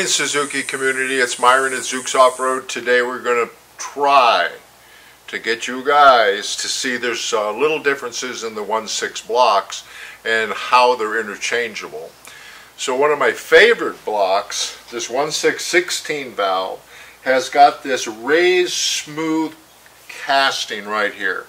morning, Suzuki community. It's Myron at Zuk's Off-Road. Today we're going to try to get you guys to see there's little differences in the 1.6 blocks and how they're interchangeable. So one of my favorite blocks, this 1.6/16 valve, has got this raised smooth casting right here.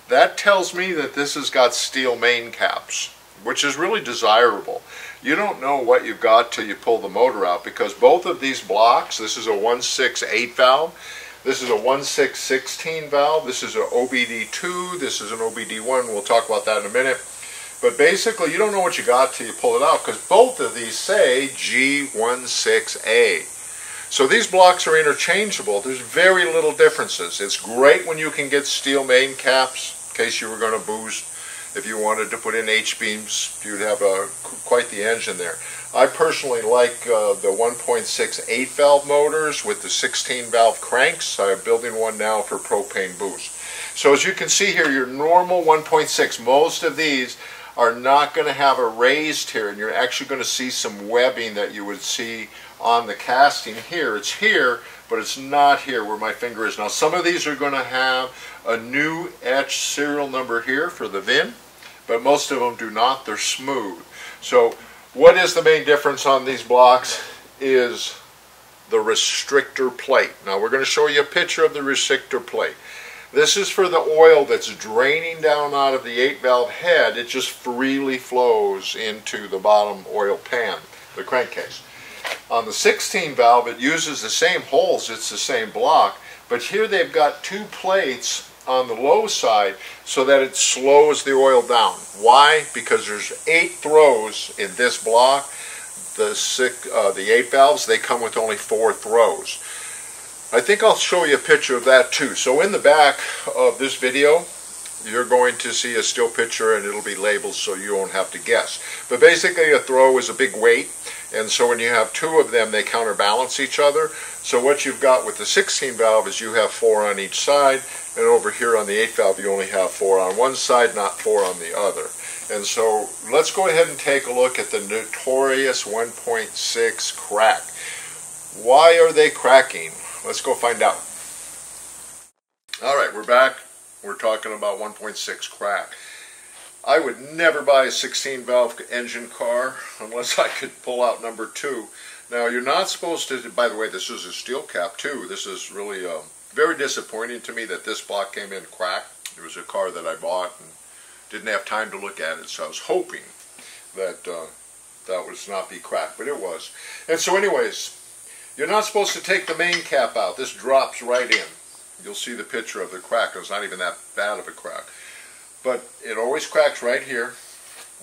That tells me that this has got steel main caps, which is really desirable. You don't know what you've got till you pull the motor out, because both of these blocks, this is a 1.6/8 valve, this is a 1.6/16 valve, this is an OBD2, this is an OBD1, we'll talk about that in a minute. But basically you don't know what you got till you pull it out, because both of these say G16A. So these blocks are interchangeable. There's very little differences. It's great when you can get steel main caps, in case you were going to boost. If you wanted to put in H-beams, you'd have quite the engine there. I personally like the 1.6/8 valve motors with the 16 valve cranks. I'm building one now for propane boost. So as you can see here, your normal 1.6, most of these are not going to have a raised here, and you're actually going to see some webbing that you would see on the casting here. It's here, but it's not here where my finger is. Now some of these are going to have a new etched serial number here for the VIN, but most of them do not. They're smooth. So what is the main difference on these blocks is the restrictor plate. Now we're going to show you a picture of the restrictor plate. This is for the oil that's draining down out of the 8 valve head. It just freely flows into the bottom oil pan, the crankcase. On the 16 valve, it uses the same holes, it's the same block, but here they've got two plates on the low side so that it slows the oil down. Why? Because there's 8 throws in this block. The 8 valves, they come with only 4 throws. I think I'll show you a picture of that too. So in the back of this video, you're going to see a still picture, and it'll be labeled so you won't have to guess. But basically a throw is a big weight, and so when you have 2 of them, they counterbalance each other. So what you've got with the 16 valve is you have 4 on each side, and over here on the 8 valve you only have 4 on one side, not 4 on the other. And so let's go ahead and take a look at the notorious 1.6 crack. Why are they cracking? Let's go find out. Alright, we're back. We're talking about 1.6 crack. I would never buy a 16 valve engine car unless I could pull out number 2. Now you're not supposed to, by the way, this is a steel cap too. This is really very disappointing to me that this block came in cracked. It was a car that I bought and didn't have time to look at it, so I was hoping that that would not be cracked, but it was. And so anyways, you're not supposed to take the main cap out. This drops right in. You'll see the picture of the crack. It's not even that bad of a crack. But it always cracks right here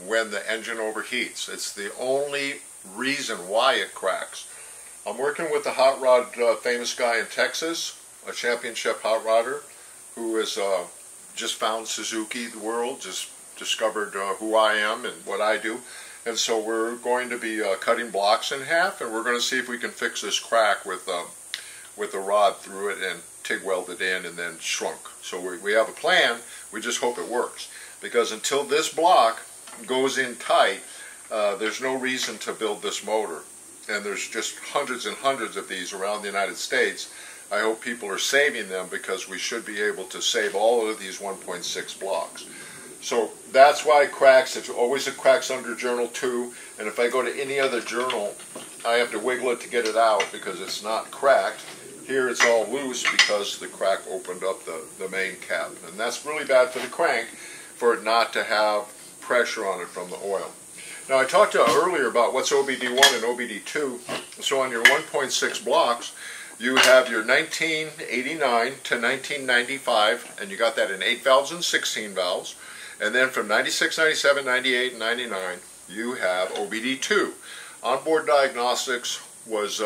when the engine overheats. It's the only reason why it cracks. I'm working with a hot rod famous guy in Texas, a championship hot rodder, who has just found Suzuki the world, just discovered who I am and what I do. And so we're going to be cutting blocks in half, and we're going to see if we can fix this crack with a rod through it and TIG weld it in and then shrunk. So we have a plan. We just hope it works, because until this block goes in tight, there's no reason to build this motor. And there's just hundreds and hundreds of these around the United States. I hope people are saving them, because we should be able to save all of these 1.6 blocks. So that's why it cracks. It's always it cracks under journal 2, and if I go to any other journal, I have to wiggle it to get it out because it's not cracked. Here it's all loose because the crack opened up the main cap, and that's really bad for the crank, for it not to have pressure on it from the oil. Now I talked earlier about what's OBD1 and OBD2. So on your 1.6 blocks, you have your 1989 to 1995, and you got that in 8 valves and 16 valves. And then from 96, 97, 98, and 99, you have OBD2. Onboard diagnostics was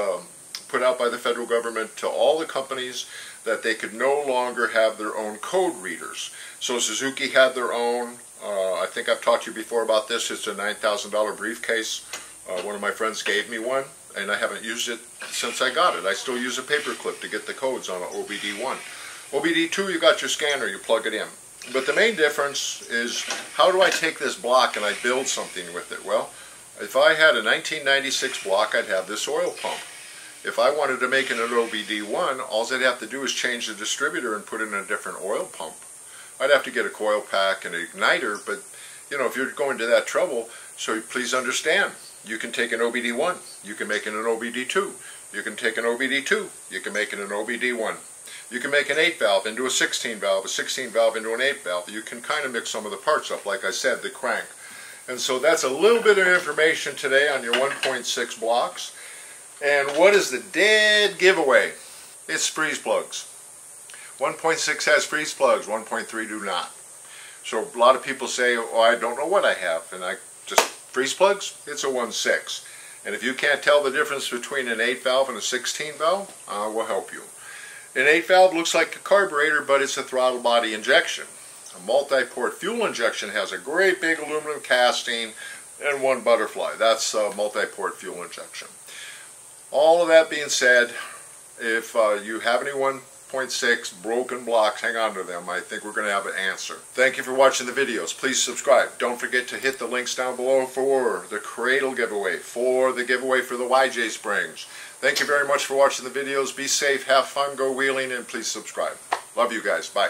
put out by the federal government to all the companies that they could no longer have their own code readers. So Suzuki had their own. I think I've talked to you before about this. It's a $9,000 briefcase. One of my friends gave me one, and I haven't used it since I got it. I still use a paper clip to get the codes on an OBD1. OBD2, you got your scanner, you plug it in. But the main difference is, how do I take this block and I build something with it? Well, if I had a 1996 block, I'd have this oil pump. If I had a 1996 block, I'd have this oil pump. If I wanted to make it an OBD1, all I'd have to do is change the distributor and put in a different oil pump. I'd have to get a coil pack and an igniter, but you know, if you're going to that trouble, so please understand, you can take an OBD1, you can make it an OBD2, you can take an OBD2, you can make it an OBD1. You can make an 8 valve into a 16 valve, a 16 valve into an 8 valve. You can kind of mix some of the parts up, like I said, the crank. And so that's a little bit of information today on your 1.6 blocks. And what is the dead giveaway? It's freeze plugs. 1.6 has freeze plugs, 1.3 do not. So a lot of people say, oh, I don't know what I have. And I just, freeze plugs, it's a 1.6. And if you can't tell the difference between an 8 valve and a 16 valve, I will help you. An 8 valve looks like a carburetor, but it's a throttle body injection. A multi-port fuel injection has a great big aluminum casting and one butterfly. That's a multi-port fuel injection. All of that being said, if you have any 1.6 broken blocks, hang on to them. I think we're going to have an answer. Thank you for watching the videos. Please subscribe. Don't forget to hit the links down below for the Cradle giveaway, for the giveaway for the YJ Springs. Thank you very much for watching the videos. Be safe, have fun, go wheeling, and please subscribe. Love you guys. Bye.